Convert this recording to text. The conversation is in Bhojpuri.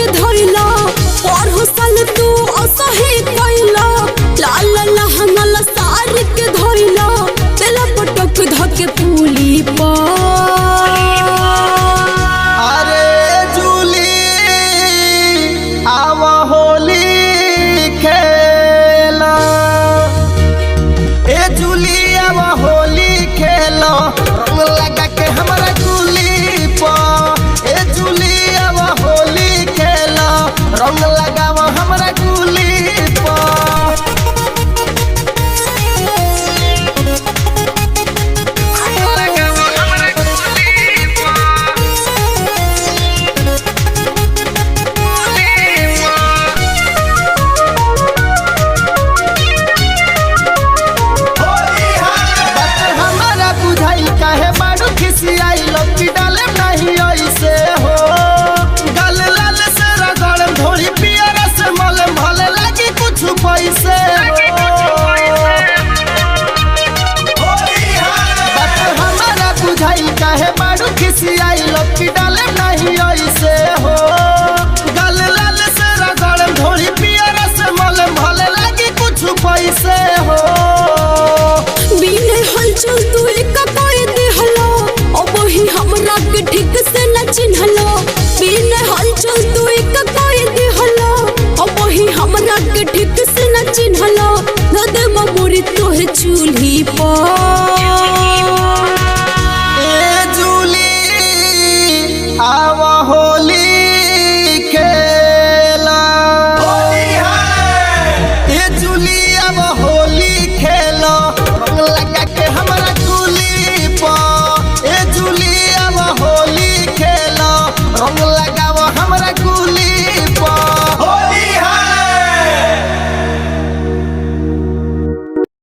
के धइला परहु साल तू असही कइला लाल लहंगल सार के धइला तेला पटक धके पुली पर अरे जूली आवा होली खेला ए जूली आवा होली खेला रंग लगा के हमारा गुली पर ए जूली आवा होली खेला रंग लगावा हमारा गुली पर काहे बाड़ू खिसियाई लपकी डाले नहीं ऐसे हो गल लाल से रगड़ ढोली पियर से मल भले लगी कुछ पैसे हो बिने हलचल तू एक कोई दिहलो अब ही हमरा के ठीक से न चिन्हलो बिने हलचल तू एक कोई दिहलो अब ही हमरा के ठीक से न चिन्हलो नदे मोरी तोहे चूल्ही पर